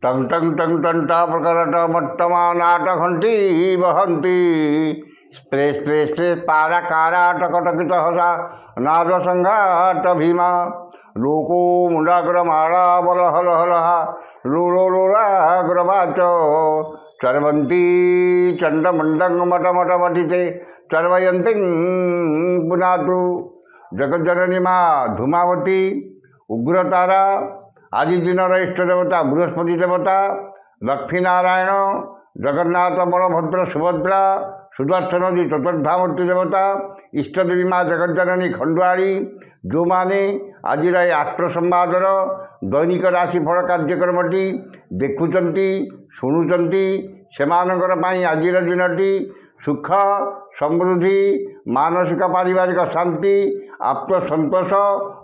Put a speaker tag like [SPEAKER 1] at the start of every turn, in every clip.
[SPEAKER 1] टंग टंग टंग टंटा प्रकट वर्तमानाट घंटी वहंती spray spray spray पारा कारा टकटकित हसा नाद संघाट भीमा लोको मुंडाग्रमाणा बल हल हलहा रूरो रूराग्रवाच चरवंती चंडमंडंग मट मट मटिते चर्वयंती पुनातु जगज्जननी माँ धूमावती उग्रतारा आज दिन इष्ट देवता बृहस्पति देवता लक्ष्मीनारायण जगन्नाथ बलभद्र सुभद्रा सुदर्शन जी चतुर्धामूर्ति देवता इष्टदेवी माँ जगज्जननी खंडुआड़ी जो मैंने आज आष्ट्र संवादर दैनिक राशिफल कार्यक्रमटी देखुंट शुणुंट से आज दिनटी सुख समृद्धि मानसिक पारिवारिक शांति आत्मसंतोष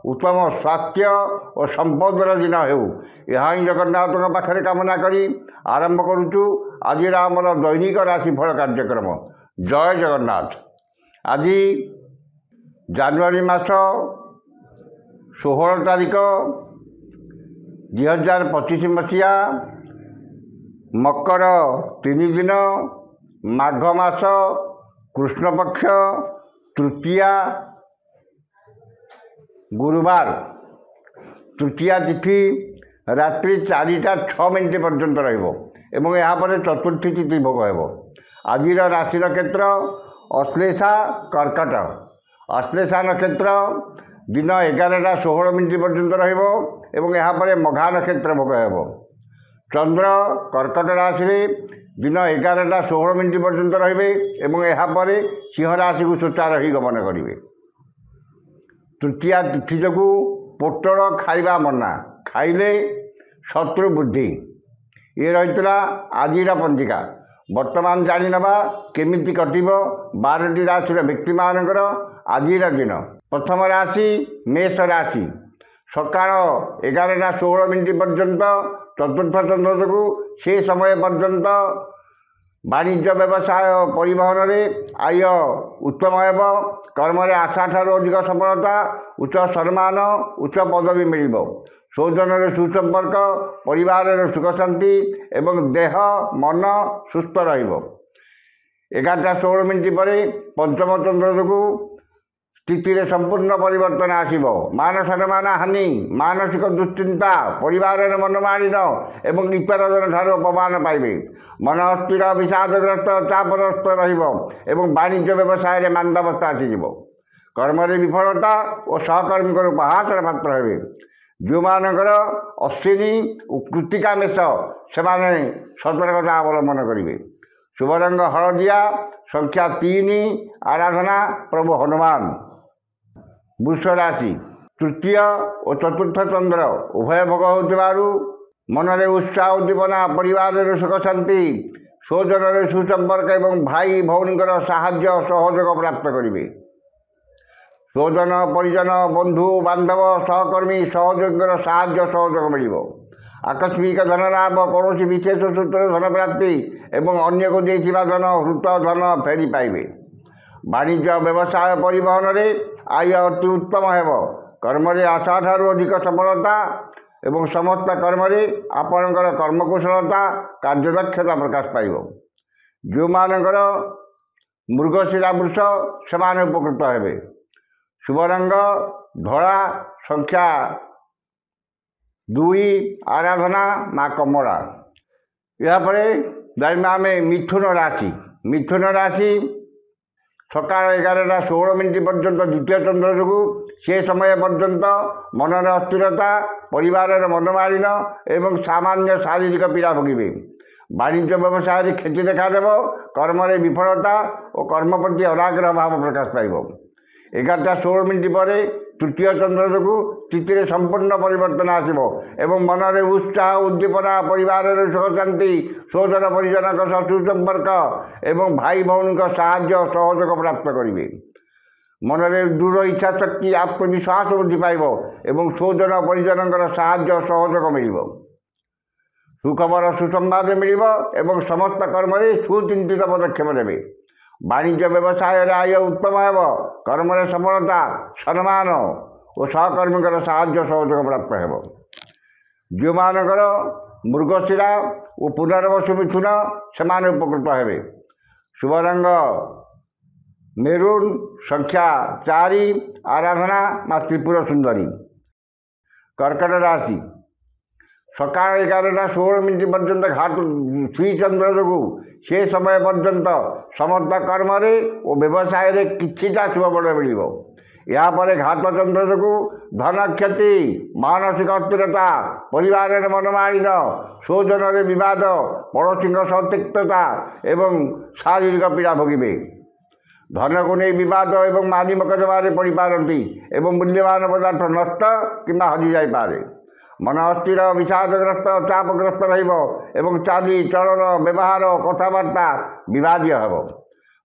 [SPEAKER 1] उत्तम स्वास्थ्य और संपदर दिन हो यहाँ जगन्नाथ पाखे कामना करी आरंभ करुचु आज आमर दैनिक राशिफल कार्यक्रम। जय जगन्नाथ। आज जानुआरी मास 16 तारिख 2025 मसीहा मकर 3 दिन माघ मास कृष्णपक्ष तृतीया गुरुवार तृतीया तिथि रात्रि 4:06 पर्यंत रही यहाँ चतुर्थी तिथि भोग हो। आज राशि नक्षत्र अश्लेषा कर्कट। अश्लेषा नक्षत्र दिन 11:16 पर्यंत रही यहाँ मघा नक्षत्र भोग हो। चंद्र कर्कट राशि दिन 11:16 पर्यंत रे यहाँ सिंह राशि को सोचा रही गमन करेंगे। तृतीया तिथि जो पोटल खाइबा मना खाइले शत्रु बुद्धि ये रही आज पंजिका। वर्तमान जानी नवा केमिति कटिब 12टी राशि व्यक्ति मानकर आज दिन। प्रथम राशि मेष राशि सकाळ 11:16 पर्यंत चतुर्थ चंद्र जो से समय पर्यंत वाणिज्य व्यवसाय परिवहन में आय उत्तम हेब। कर्म आशा ठार अधिक सफलता उच्च सम्मान उच्च पदवी मिल। स्वजन सुसंपर्क परिवार सुख शांति एवं देह मन सुस्थ र11:16 पर पंचम चंद्र जो स्थिति संपूर्ण परिवर्तन आसब। मान सम्मान हानि मानसिक दुश्चिंता परिवार मनमालिन एवं ईश्वरजन ठार अपमान पाइबे। मन अस्थिर विषादग्रस्त चापग्रस्त रही वाणिज्य व्यवसाय मांदावस्था आसीज। कर्म विफलता और सहकर्मी उपहास पात्र हे। जो मानकर अश्विनी और कृतिका मेष से सतर्कता अवलंबन करेंगे। शुभ रंग हलदिया संख्या 3 आराधना प्रभु हनुमान। वृष राशि तृतीय और चतुर्थ चंद्र उभय भोग हो मनरे उत्साह उद्दीपना परिवार सुख शांति स्वजन सुसंपर्क एवं भाई भौणी साहाय्य सहयोग प्राप्त करेंगे। स्वजन परिजन बंधु बांधव सहकर्मी सहयोगी साहाय्य सहयोग मिल। आकस्मिक धन लाभ कौन विशेष सूत्र धन प्राप्ति एवं अन्य को देथिबा धन हृत धन फेरी पाइबे। वाणिज्य व्यवसाय परिवहन में आय अति उत्तम हेब। कर्म आशा ठार अधिक सफलता एवं समस्त कर्म आपणकर कर्मकुशलता कार्यदक्षता प्रकाश पाइब। जो मानकर मृगशिरा वृष से उपकृत हेबे। शुभ रंग धला संख्या 2 आराधना माँ कमला। यापर आम मिथुन राशि। मिथुन राशि सकाळ 11:16 पर्यंत द्वितीय चंद्र जो से समय पर्यंत मनर अस्थिरता परिवार मनमालिन एवं सामान्य शारीरिक पीड़ा भोगे। वाणिज्य व्यवसाय क्षति देखादेव। कर्म विफलता और कर्म प्रति अनाग्रह भाव प्रकाश पाइब। 11:16 पर तृतीय चंद्र जो स्थिति संपूर्ण परिवर्तन आसब एवं मनरे उत्साह उद्दीपना परिवार सुख शांति स्वजन परिजन सुसंपर्क एवं भाई भौणी साहाय्य सहयोग प्राप्त करेंगे। मनरे दृढ़ इच्छा शक्ति आत्मविश्वास वृद्धि पाइब एवं स्वजन परिजन साहाय्य सहयोग मिल। सुखबर सुसंवाद मिल एवं समस्त कर्म सुचिंतित पदक्षेप नेबे। वाणिज्य व्यवसाय आय उत्तम हेब। कर्म सफलता सम्मान और सहकर्मी साहाय्य सहयोग प्राप्त हेब। जो मानकर ମୃଗଶିରା ଓ ପୁନର୍ବସୁ ମିଥୁନ ସେମାନେ ଉପକୃତ ହେବେ। ଶୁଭ ରଙ୍ଗ ମେରୁନ୍, ସଂଖ୍ୟା 4, ଆରାଧନା ମା ତ୍ରିପୁର ସୁନ୍ଦରୀ। କର୍କଟ ରାଶି ସକାଳ 11:16 ପର୍ଯ୍ୟନ୍ତ ଘାତ ଶ୍ରୀଚନ୍ଦ୍ର ଯୋଗୁଁ ସେ ସମୟ ପର୍ଯ୍ୟନ୍ତ ସମସ୍ତ କର୍ମରେ ଓ ବ୍ୟବସାୟରେ କିଛିଟା ଶୁଭଫଳ ମିଳିବ। ଏହାପରେ ଘାତଚନ୍ଦ୍ର ଯୋଗୁଁ ଧନ କ୍ଷତି, ମାନସିକ ଅସ୍ଥିରତା, ପରିବାରରେ ମନମାଳିନ, ସ୍ୱଜନରେ ବିବାଦ, ପଡ଼ୋଶୀଙ୍କ ସହ ତିକ୍ତତା ଏବଂ ଶାରୀରିକ ପୀଡ଼ା ଭୋଗିବେ। ଧନକୁ ନେଇ ବିବାଦ ଏବଂ ମାନି ମକଦ୍ଦମାରେ ପଡ଼ିପାରନ୍ତି ଏବଂ ମୂଲ୍ୟବାନ ପଦାର୍ଥ ନଷ୍ଟ କିମ୍ବା ହଜିଯାଇପାରେ। ମନ ଅସ୍ଥିର, ବିଷାଦଗ୍ରସ୍ତ, ଚାପଗ୍ରସ୍ତ ରହିବ ଏବଂ ଚାଲି ଚଳନ, ବ୍ୟବହାର, କଥାବାର୍ତ୍ତା ବିବାଦୀୟ ହେବ।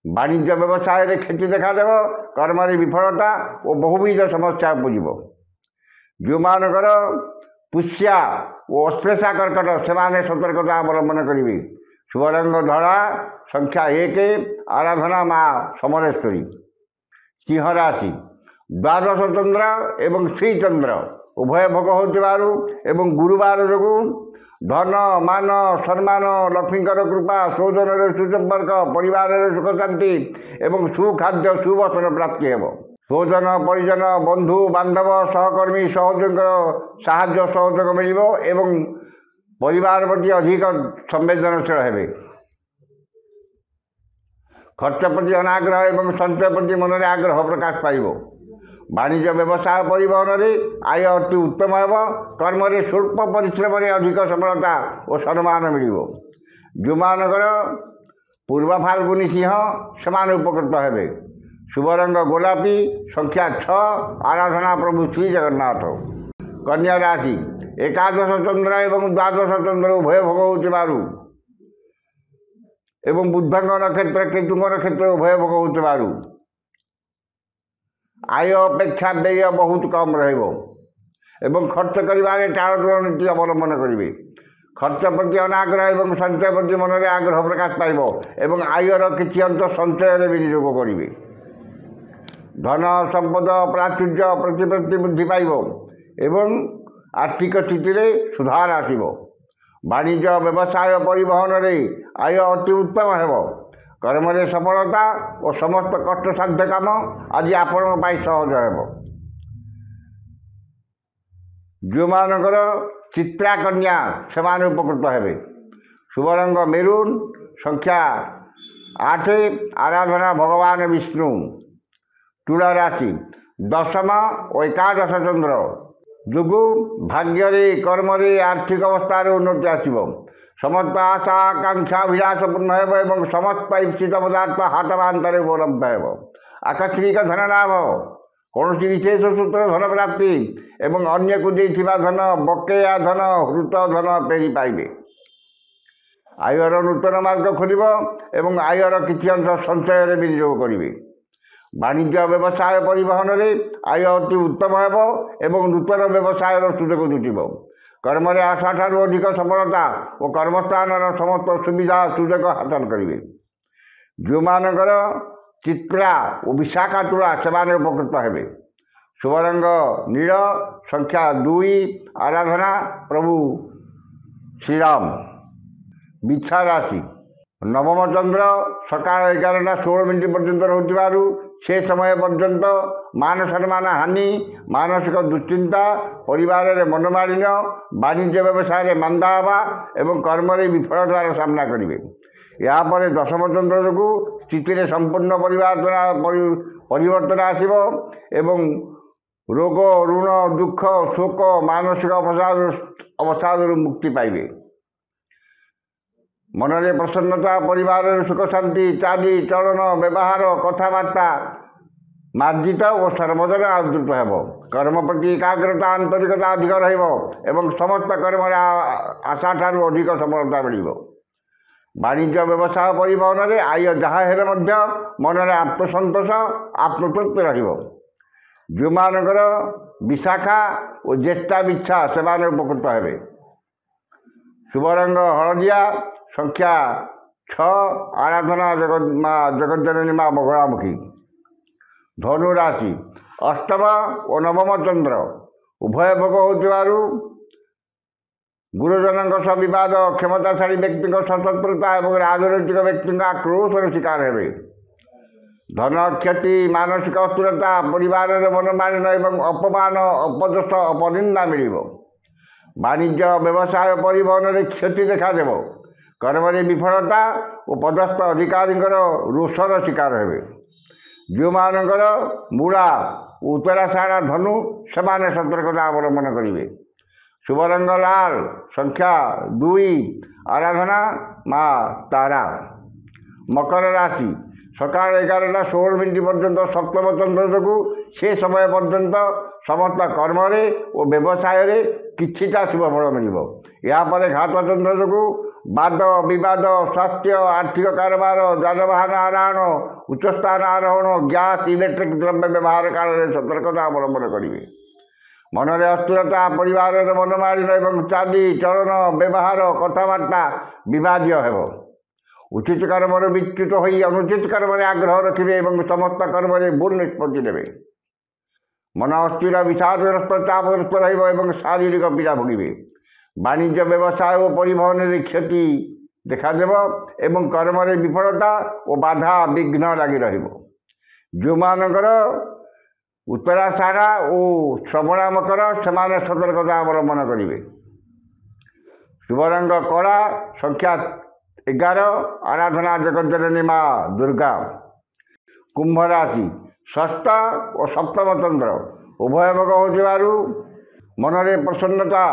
[SPEAKER 1] ବାଣିଜ୍ୟ ବ୍ୟବସାୟରେ କ୍ଷତି ଦେଖାଦେବ। କର୍ମରେ ବିଫଳତା ଓ ବହୁବିଧ ସମସ୍ୟା ଉପୁଜିବ। ଯେଉଁମାନଙ୍କର ପୁଷ୍ୟା ଓ ଅଶ୍ଳେଷା କର୍କଟ ସେମାନେ ସତର୍କତା ଅବଲମ୍ବନ କରିବେ। ଶୁଭ ରଙ୍ଗ ଧଳା, ସଂଖ୍ୟା 1, ଆରାଧନା ମା ସମଲେଶ୍ୱରୀ। ସିଂହ ରାଶି ଦ୍ୱାଦଶ ଚନ୍ଦ୍ର ଏବଂ ଶ୍ରୀଚନ୍ଦ୍ର ଉଭୟ ଭୋଗ ହେଉଥିବାରୁ ଏବଂ ଗୁରୁବାର ଯୋଗୁଁ ଧନ, ମାନ, ସମ୍ମାନ, ଲକ୍ଷ୍ମୀଙ୍କର କୃପା, ସ୍ୱଜନରେ ସୁସମ୍ପର୍କ, ପରିବାରରେ ସୁଖଶାନ୍ତି ଏବଂ ସୁଖାଦ୍ୟ ସୁବସନ ପ୍ରାପ୍ତି ହେବ। ସ୍ୱଜନ, ପରିଜନ, ବନ୍ଧୁ ବାନ୍ଧବ, ସହକର୍ମୀ, ସହଯୋଗୀଙ୍କର ସାହାଯ୍ୟ ସହଯୋଗ ମିଳିବ ଏବଂ ପରିବାର ପ୍ରତି ଅଧିକ ସମ୍ବେଦନଶୀଳ ହେବେ। ଖର୍ଚ୍ଚ ପ୍ରତି ଅନାଗ୍ରହ ଏବଂ ସଞ୍ଚୟ ପ୍ରତି ମନରେ ଆଗ୍ରହ ପ୍ରକାଶ ପାଇବ। ବାଣିଜ୍ୟ ବ୍ୟବସାୟ ପରିବହନରେ ଆୟ ଅତି ଉତ୍ତମ ହେବ। କର୍ମରେ ସ୍ୱଳ୍ପ ପରିଶ୍ରମରେ ଅଧିକ ସଫଳତା ଓ ସମ୍ମାନ ମିଳିବ। ଯେଉଁମାନଙ୍କର ପୂର୍ବ ଫାଲ୍ଗୁନୀ ସିଂହ ସେମାନେ ଉପକୃତ ହେବେ। ଶୁଭ ରଙ୍ଗ ଗୋଲାପୀ, ସଂଖ୍ୟା 6, ଆରାଧନା ପ୍ରଭୁ ଶ୍ରୀ ଜଗନ୍ନାଥ। କନ୍ୟା ରାଶି ଏକାଦଶ ଚନ୍ଦ୍ର ଏବଂ ଦ୍ୱାଦଶ ଚନ୍ଦ୍ର ଉଭୟ ଭୋଗ ହେଉଥିବାରୁ ଏବଂ ବୁଧଙ୍କ ନକ୍ଷତ୍ର, କେତୁଙ୍କ ନକ୍ଷତ୍ର ଉଭୟ ଭୋଗ ହେଉଥିବାରୁ ଆୟ ଅପେକ୍ଷା ବ୍ୟୟ ବହୁତ କମ୍ ରହିବ ଏବଂ ଖର୍ଚ୍ଚ କରିବାରେ ଟାଳଟୁଳ ନୀତି ଅବଲମ୍ବନ କରିବେ। ଖର୍ଚ୍ଚ ପ୍ରତି ଅନାଗ୍ରହ ଏବଂ ସଞ୍ଚୟ ପ୍ରତି ମନରେ ଆଗ୍ରହ ପ୍ରକାଶ ପାଇବ ଏବଂ ଆୟର କିଛି ଅଂଶ ସଞ୍ଚୟରେ ବିନିଯୋଗ କରିବେ। ଧନ ସମ୍ପଦ ପ୍ରାଚୁର୍ଯ୍ୟ ପ୍ରତିପତ୍ତି ବୃଦ୍ଧି ପାଇବ ଏବଂ ଆର୍ଥିକ ସ୍ଥିତିରେ ସୁଧାର ଆସିବ। ବାଣିଜ୍ୟ ବ୍ୟବସାୟ ପରିବହନରେ ଆୟ ଅତି ଉତ୍ତମ ହେବ। କର୍ମରେ ସଫଳତା ଓ ସମସ୍ତ କଷ୍ଟସାଧ୍ୟ କାମ ଆଜି ଆପଣଙ୍କ ପାଇଁ ସହଜ ହେବ। ଯେଉଁମାନଙ୍କର ଚିତ୍ରା କନ୍ୟା ସେମାନେ ଉପକୃତ ହେବେ। ଶୁଭ ରଙ୍ଗ ମେରୁନ୍, ସଂଖ୍ୟା 8, ଆରାଧନା ଭଗବାନ ବିଷ୍ଣୁ। ତୁଳା ରାଶି ଦଶମ ଓ ଏକାଦଶ ଚନ୍ଦ୍ର ଯୋଗୁଁ ଭାଗ୍ୟରେ, କର୍ମରେ, ଆର୍ଥିକ ଅବସ୍ଥାରେ ଉନ୍ନତି ଆସିବ। ସମସ୍ତ ଆଶା ଆକାଂକ୍ଷା ଅଭିଳାଷ ପୂର୍ଣ୍ଣ ହେବ ଏବଂ ସମସ୍ତ ଇପ୍ସିତ ପଦାର୍ଥ ହାଟ ବାନ୍ତାରେ ଉପଲବ୍ଧ ହେବ। ଆକସ୍ମିକ ଧନ ଲାଭ, କୌଣସି ବିଶେଷ ସୂତ୍ର ଧନ ପ୍ରାପ୍ତି ଏବଂ ଅନ୍ୟକୁ ଦେଇଥିବା ଧନ, ବକେୟା ଧନ, ହୃତ ଧନ ଫେରି ପାଇବେ। ଆୟର ନୂତନ ମାର୍ଗ ଖୋଲିବ ଏବଂ ଆୟର କିଛି ଅଂଶ ସଞ୍ଚୟରେ ବିନିଯୋଗ କରିବେ। ବାଣିଜ୍ୟ ବ୍ୟବସାୟ ପରିବହନରେ ଆୟ ଅତି ଉତ୍ତମ ହେବ ଏବଂ ନୂତନ ବ୍ୟବସାୟର ସୁଯୋଗ ଜୁଟିବ। କର୍ମରେ ଆଶାଠାରୁ ଅଧିକ ସଫଳତା ଓ କର୍ମସ୍ଥାନର ସମସ୍ତ ସୁବିଧା ସୁଯୋଗ ହାସଲ କରିବେ। ଯେଉଁମାନଙ୍କର ଚିତ୍ରା ଓ ବିଶାଖା ତୁଳା ସେମାନେ ଉପକୃତ ହେବେ। ଶୁଭ ରଙ୍ଗ ନୀଳ, ସଂଖ୍ୟା 2, ଆରାଧନା ପ୍ରଭୁ ଶ୍ରୀରାମ। ବିଛା ରାଶି ନବମ ଚନ୍ଦ୍ର ସକାଳ 11:16 ପର୍ଯ୍ୟନ୍ତ ରହୁଥିବାରୁ ସେ ସମୟ ପର୍ଯ୍ୟନ୍ତ ମାନ ସମ୍ମାନ ହାନି, ମାନସିକ ଦୁଶ୍ଚିନ୍ତା, ପରିବାରରେ ମନମାଳିନ୍ୟ, ବାଣିଜ୍ୟ ବ୍ୟବସାୟରେ ମାନ୍ଦା ହେବା ଏବଂ କର୍ମରେ ବିଫଳତାର ସାମ୍ନା କରିବେ। ଏହାପରେ ଦଶମ ଚନ୍ଦ୍ର ଯୋଗୁଁ ସ୍ଥିତିରେ ସମ୍ପୂର୍ଣ୍ଣ ପରିବର୍ତ୍ତନ ଆସିବ ଏବଂ ରୋଗ, ଋଣ, ଦୁଃଖ, ଶୋକ, ମାନସିକ ଅବସାଦରୁ ମୁକ୍ତି ପାଇବେ। ମନରେ ପ୍ରସନ୍ନତା, ପରିବାରରେ ସୁଖ ଶାନ୍ତି, ଚାଲି ଚଳନ, ବ୍ୟବହାର, କଥାବାର୍ତ୍ତା ମାର୍ଜିତ ଓ ସର୍ବଦରେ ଆଦୃତ ହେବ। କର୍ମ ପ୍ରତି ଏକାଗ୍ରତା, ଆନ୍ତରିକତା ଅଧିକ ରହିବ ଏବଂ ସମସ୍ତ କର୍ମରେ ଆଶାଠାରୁ ଅଧିକ ସଫଳତା ମିଳିବ। ବାଣିଜ୍ୟ ବ୍ୟବସାୟ ପରିବହନରେ ଆୟ ଯାହା ହେଲେ ମଧ୍ୟ ମନରେ ଆତ୍ମସନ୍ତୋଷ, ଆତ୍ମତୃପ୍ତି ରହିବ। ଯେଉଁମାନଙ୍କର ବିଶାଖା ଓ ଜ୍ୟେଷ୍ଠା ବିଚ୍ଛା ସେମାନେ ଉପକୃତ ହେବେ। ଶୁଭ ରଙ୍ଗ ହଳଦିଆ, ସଂଖ୍ୟା 6, ଆରାଧନା ମା ଜଗଜ୍ଜନନୀ ମା ବଗଳାମୁଖୀ। ଧନୁ ରାଶି ଅଷ୍ଟମ ଓ ନବମ ଚନ୍ଦ୍ର ଉଭୟ ଭୋଗ ହେଉଥିବାରୁ ଗୁରୁଜନଙ୍କ ସହ ବିବାଦ, କ୍ଷମତାଶାଳୀ ବ୍ୟକ୍ତିଙ୍କ ସ୍ୱତନ୍ତ୍ରତା ଏବଂ ରାଜନୈତିକ ବ୍ୟକ୍ତିଙ୍କ ଆକ୍ରୋଶର ଶିକାର ହେବେ। ଧନ କ୍ଷତି, ମାନସିକ ଅସ୍ଥିରତା, ପରିବାରରେ ମନମାଳିନ ଏବଂ ଅପମାନ, ଅପଦସ୍ଥ, ଅପନିନ୍ଦା ମିଳିବ। ବାଣିଜ୍ୟ, ବ୍ୟବସାୟ, ପରିବହନରେ କ୍ଷତି ଦେଖାଦେବ। କର୍ମରେ ବିଫଳତା ଓ ପଦସ୍ଥ ଅଧିକାରୀଙ୍କର ରୋଷର ଶିକାର ହେବେ। ଯେଉଁମାନଙ୍କର ମୂଳା ଓ ଉତ୍ତରାଷାଢ଼ ଧନୁ, ସେମାନେ ସତର୍କତା ଅବଲମ୍ବନ କରିବେ। शुभ रंग लाल, संख्या 2, आराधना माँ तारा। मकर राशि सकाल 11:16 पर्यंत सप्तम चंद्र जो से समय पर्यंत समस्त कर्म और व्यवसाय किछिटा शुभ फल मिल। यापर घात चंद्र जो वाद विवाद, स्वास्थ्य, आर्थिक कारोबार, जानवाहन आरोहण, उच्चस्थान आरोहण, गैस, इलेक्ट्रिक द्रव्य व्यवहार काल में सतर्कता अवलंबन करेंगे। मनरे अस्थिरता, परिवार मनमालिन एवं चाली चलन व्यवहार कथबार्ता विवादीय हेब। उचित कर्म विच्युत हो अनुचित कर्म आग्रह रखिए और समस्त कर्म भूल निष्पत्ति नेबे। मन अस्थिर, विषादग्रस्त, चापग्रस्त रही शारीरिक पीड़ा भोगे। वाणिज्य, व्यवसाय और परिवहन क्षति देखादेव एवं कर्म विफलता और बाधा विघ्न लगी जो मानकर उत्तराषाढ़ और श्रवणा मकर से सतर्कता अवलंबन करेंगे। शुभ रंग कला, संख्या 11, आराधना जगज्जननी माँ दुर्गा। कुंभ राशि षष्ठ और सप्तम चंद्र उभय भोग हो मनरे प्रसन्नता,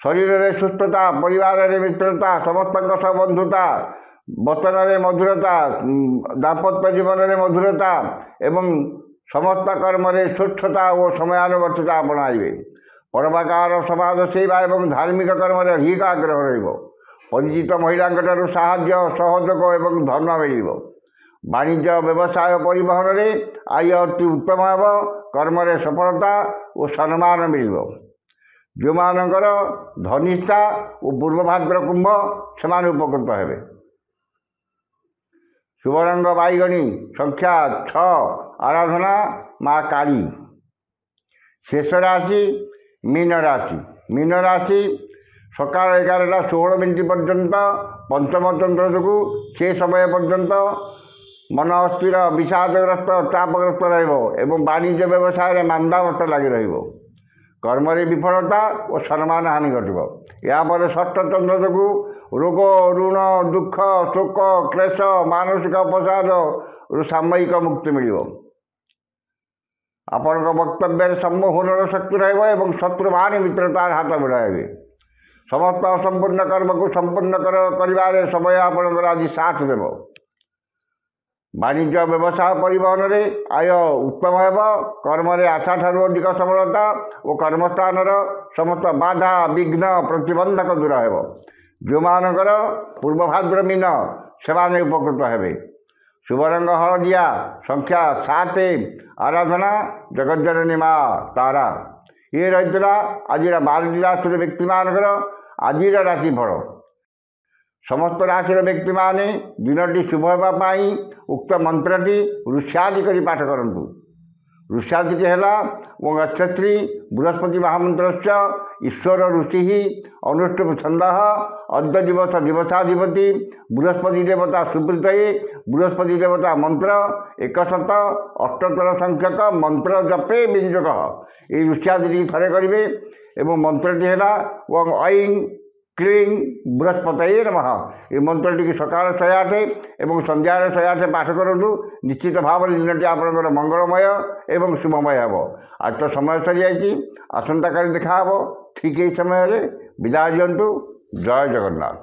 [SPEAKER 1] शरीर में सुस्थता, परिवार में मित्रता, समस्त बंधुता, वचन में मधुरता, दाम्पत्य जीवन में मधुरता एवं समस्त कर्म स्वच्छता और समयानुवर्तिता अपनाइबे। परोपकार, समाज सेवा और धार्मिक कर्म अधिक आग्रह परिचित महिला साहाय्य, सहयोग और धन मिल। वाणिज्य, व्यवसाय, परिवहन में आय अति उत्तम हेब। कर्म सफलता और सम्मान मिल। जो मानकर धनिष्ठा और पूर्वभाद्र कुंभ से उपकृत हेबे। शुभ रंग बैगणी, संख्या 6, आराधना माँ काली। शेष राशि मीन राशि। मीन राशि सकाल 11:16 पर्यंत पंचम चंद्र जो से समय पर्यंत मन अस्थिर, विषादग्रस्त, चापग्रस्त रही वाणिज्य व्यवसाय मांदावस्था लगी कर्म विफलता और सम्मान हानि घट। यापर षष्ठ चंद्र जो रोग, ऋण, दुख, शोक, क्लेश, मानसिक अपसाद और सामयिक मुक्ति मिल। आपण वक्तव्य सम्मोहन शक्ति रही शत्रुवान मित्रतार हाथ बढ़ाइबे। समस्त असंपूर्ण कर्म को संपूर्ण कर समय आपणकर आज साथ देव। वाणिज्य, व्यवसाय, परिवहन में आय उत्तम हेब। कर्म आशा ठारू अधिक सफलता और कर्मस्थान समस्त बाधा विघ्न प्रतिबंधक दूर हेब। जो मानकर पूर्वभाद्र मीन से उपकृत हेबे। शुभ रंग हलदिया, संख्या 7, आराधना जगज्जननी माँ तारा। ये रही आज 12 राशि व्यक्ति मानकर आज राशिफल। समस्त राशि व्यक्ति माने दिनटी शुभ होगापाई उक्त मंत्रटी ऋष्यादि करी पाठ करंतु। ऋष्यादि है गच्छत्री बृहस्पति महामंत्र ईश्वर ऋषि अनुष्टुप छंद अद्य दिवस दिवसाधिपति बृहस्पति देवता सुप्रीत। बृहस्पति देवता मंत्र 178 संख्यक मंत्र जपे विनियोग। ये ऋष्यादि थे करेंगे और मंत्रटी है ऐं क्लीं बृहस्पतये नमः। ये मंत्रटी सकाल 108 और संध्या 108 पाठ करूँ। निश्चित भाव दिन आपंकर मंगलमय एवं शुभमय हे। आज तो समय सरी जाइए, आसंता काली देखा ठीक यही समय विदाय दिंतु। जय जगन्नाथ।